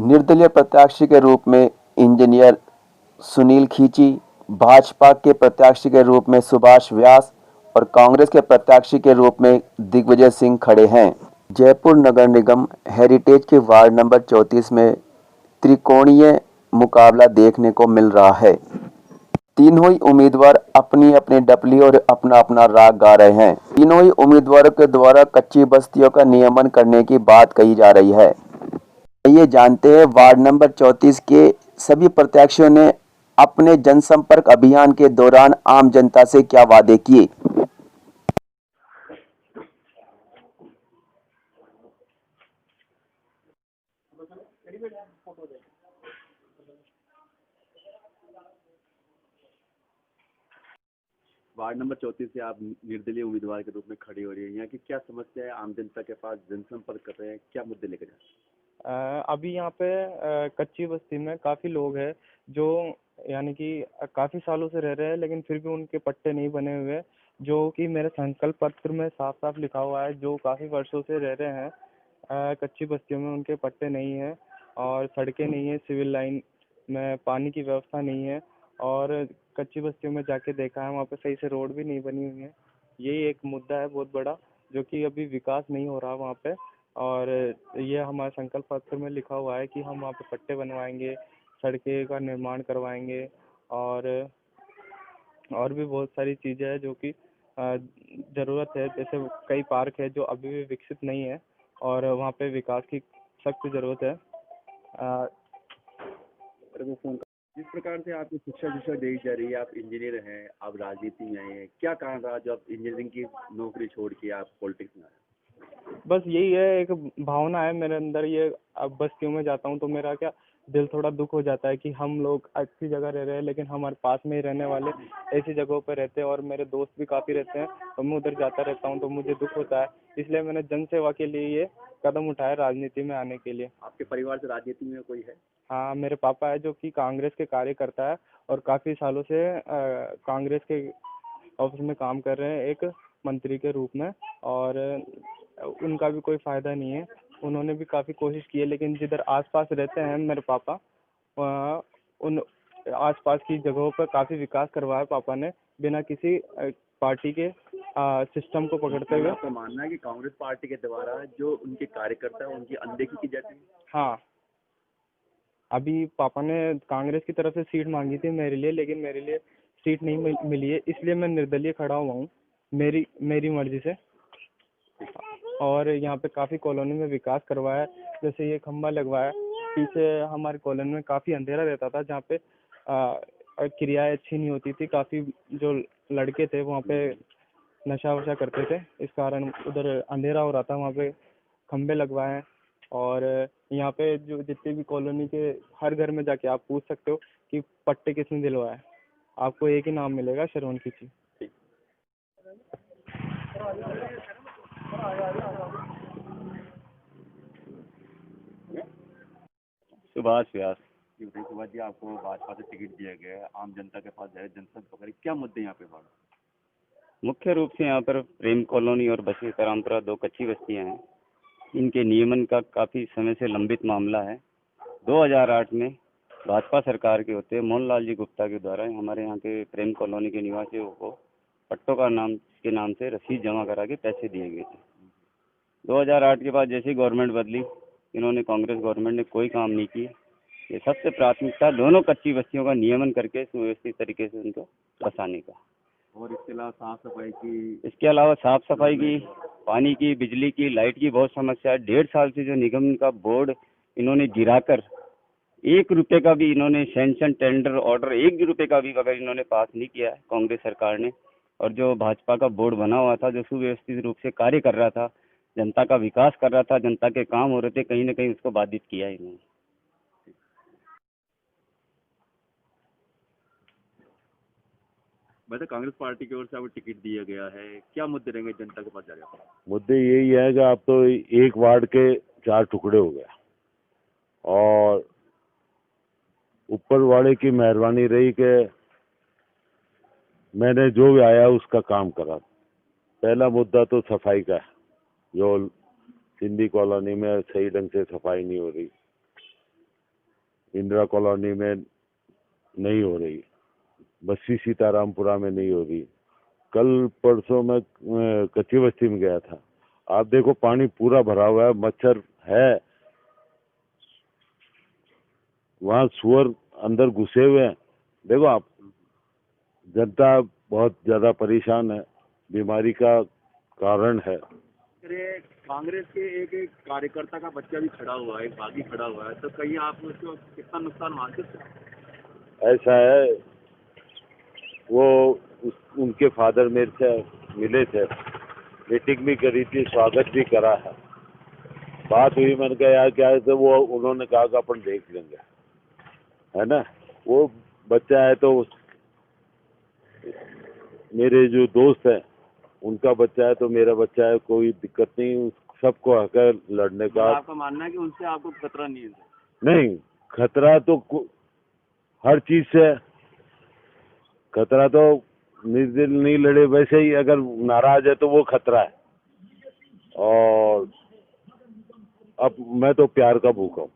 निर्दलीय प्रत्याशी के रूप में इंजीनियर सुनील खींची, भाजपा के प्रत्याशी के रूप में सुभाष व्यास और कांग्रेस के प्रत्याशी के रूप में दिग्विजय सिंह खड़े हैं। जयपुर नगर निगम हेरिटेज के वार्ड नंबर 34 में त्रिकोणीय मुकाबला देखने को मिल रहा है। तीनों ही उम्मीदवार अपनी अपनी डपली और अपना अपना राग गा रहे हैं। तीनों ही उम्मीदवारों के द्वारा कच्ची बस्तियों का नियमन करने की बात कही जा रही है। आइए जानते हैं वार्ड नंबर 34 के सभी प्रत्याशियों ने अपने जनसंपर्क अभियान के दौरान आम जनता से क्या वादे किए। वार्ड नंबर 34 से आप निर्दलीय उम्मीदवार के रूप में खड़ी हो रही है। यहाँ की क्या समस्या है? आम जनता के पास जनसंपर्क कर रहे हैं, क्या मुद्दे लेकर जा रहे हैं? अभी यहाँ पे कच्ची बस्ती में काफ़ी लोग हैं जो यानी कि काफ़ी सालों से रह रहे हैं, लेकिन फिर भी उनके पट्टे नहीं बने हुए, जो कि मेरे संकल्प पत्र में साफ साफ लिखा हुआ है। जो काफ़ी वर्षों से रह रहे हैं कच्ची बस्तियों में, उनके पट्टे नहीं हैं और सड़कें नहीं है, सिविल लाइन में पानी की व्यवस्था नहीं है और कच्ची बस्तियों में जाके देखा है, वहाँ पे सही से रोड भी नहीं बनी हुई है। यही एक मुद्दा है बहुत बड़ा, जो कि अभी विकास नहीं हो रहा वहाँ पे। और ये हमारे संकल्प पत्र में लिखा हुआ है कि हम वहाँ पे पट्टे बनवाएंगे, सड़कें का निर्माण करवाएंगे और भी बहुत सारी चीज़ें हैं जो कि ज़रूरत है। जैसे कई पार्क है जो अभी भी विकसित नहीं है और वहाँ पे विकास की सख्त ज़रूरत है। जिस प्रकार से आपकी शिक्षा दी जा रही है, आप इंजीनियर हैं, आप राजनीति में आए हैं, क्या कारण रहा जो आप इंजीनियरिंग की नौकरी छोड़ के आप पॉलिटिक्स में आए? बस यही है, एक भावना है मेरे अंदर। ये अब बस्तियों में जाता हूँ तो मेरा क्या दिल थोड़ा दुख हो जाता है कि हम लोग अच्छी जगह रह रहे हैं, लेकिन हमारे पास में ही रहने वाले ऐसी जगहों पर रहते हैं और मेरे दोस्त भी काफ़ी रहते हैं, तो मैं उधर जाता रहता हूँ तो मुझे दुख होता है। इसलिए मैंने जन सेवा के लिए ये कदम उठाया, राजनीति में आने के लिए। आपके परिवार से राजनीति में कोई है? हाँ, मेरे पापा है जो कि कांग्रेस के कार्यकर्ता है और काफ़ी सालों से कांग्रेस के ऑफिस में काम कर रहे हैं एक मंत्री के रूप में, और उनका भी कोई फ़ायदा नहीं है। उन्होंने भी काफ़ी कोशिश की है, लेकिन जिधर आसपास रहते हैं मेरे पापा, वहाँ उन आसपास की जगहों पर काफ़ी विकास करवाया पापा ने, बिना किसी पार्टी के सिस्टम को पकड़ते हुए। आपका मानना है कि कांग्रेस पार्टी के द्वारा जो उनके कार्यकर्ता है उनकी अनदेखी की जाती है? हाँ, अभी पापा ने कांग्रेस की तरफ से सीट मांगी थी मेरे लिए, लेकिन मेरे लिए सीट नहीं मिली है, इसलिए मैं निर्दलीय खड़ा हुआ हूँ मेरी मर्जी से। और यहाँ पे काफ़ी कॉलोनी में विकास करवाया, जैसे ये खंबा लगवाया। पीछे हमारी कॉलोनी में काफ़ी अंधेरा रहता था, जहाँ पे क्रियाएं अच्छी नहीं होती थी। काफ़ी जो लड़के थे वहाँ पे नशा वशा करते थे, इस कारण उधर अंधेरा हो रहा था। वहाँ पे खंबे लगवाए हैं और यहाँ पे जो जितने भी कॉलोनी के हर घर में जाके आप पूछ सकते हो कि पट्टे किसने दिलवाए, आपको एक ही नाम मिलेगा, श्रवण खींची। सुभाष व्यास। सुभाष जी, आपको भाजपा से टिकट दिया गया है, आम जनता के पास जाए, जनसंपर्क, क्या मुद्दे यहाँ पे बढ़? मुख्य रूप से यहाँ पर प्रेम कॉलोनी और बसी रामपुरा दो कच्ची बस्तियाँ हैं। इनके नियमन का काफ़ी समय से लंबित मामला है। 2008 में भाजपा सरकार के होते मोहनलाल जी गुप्ता के द्वारा हमारे यहाँ के प्रेम कॉलोनी के निवासियों को पट्टों के नाम से रसीद जमा करा के पैसे दिए गए थे। 2008 के बाद जैसी गवर्नमेंट बदली, इन्होंने कांग्रेस गवर्नमेंट ने कोई काम नहीं किया। ये सबसे प्राथमिकता दोनों कच्ची बस्तियों का नियमन करके सुव्यवस्थित तरीके से उनको बसाने का। और इसके अलावा साफ सफाई की, पानी की, बिजली की, लाइट की बहुत समस्या है। 1.5 साल से जो निगम का बोर्ड इन्होंने गिराकर 1 रुपये का भी इन्होंने सैंक्शन टेंडर ऑर्डर 1 रुपये का भी अगर इन्होंने पास नहीं किया है कांग्रेस सरकार ने, और जो भाजपा का बोर्ड बना हुआ था, जो सुव्यवस्थित रूप से कार्य कर रहा था, जनता का विकास कर रहा था, जनता के काम हो रहे थे, कहीं ना कहीं उसको बाधित किया है इन्होंने। वैसे कांग्रेस पार्टी की ओर से आपको टिकट दिया गया है, क्या मुद्दे रहेंगे जनता के पास जा रहे हैं? मुद्दे यही है कि अब तो एक वार्ड के 4 टुकड़े हो गए और ऊपर वाले की मेहरबानी रही कि मैंने जो भी आया उसका काम करा। पहला मुद्दा तो सफाई का है, जो सिंधी कॉलोनी में सही ढंग से सफाई नहीं हो रही। इंदिरा कॉलोनी में नहीं हो रही, बस्ती सीतारामपुरा में नहीं हो रही। कल परसों मैं कच्ची बस्ती में गया था, आप देखो पानी पूरा भरा हुआ है, मच्छर है वहाँ, सुअर अंदर घुसे हुए हैं। देखो आप, जनता बहुत ज्यादा परेशान है, बीमारी का कारण है। अरे कांग्रेस के एक कार्यकर्ता का बच्चा भी खड़ा हुआ है, एक बागी खड़ा हुआ है, तो कहीं आप उसको कितना नुकसान मानते हैं? ऐसा है, वो उनके फादर मेरे से मिले थे, मीटिंग भी करी थी, स्वागत भी करा है, बात हुई, मैंने कहा यार क्या है, तो वो उन्होंने कहा कि अपन देख लेंगे, है ना। वो बच्चा है तो मेरे जो दोस्त हैं उनका बच्चा है तो मेरा बच्चा है, कोई दिक्कत नहीं, सबको हक है लड़ने का। आपका मानना है कि उनसे आपको खतरा नहीं है? नहीं, खतरा तो हर चीज से है। खतरा तो निर्दिल नहीं लड़े, वैसे ही अगर नाराज है तो वो खतरा है। और अब मैं तो प्यार का भूखा हूँ।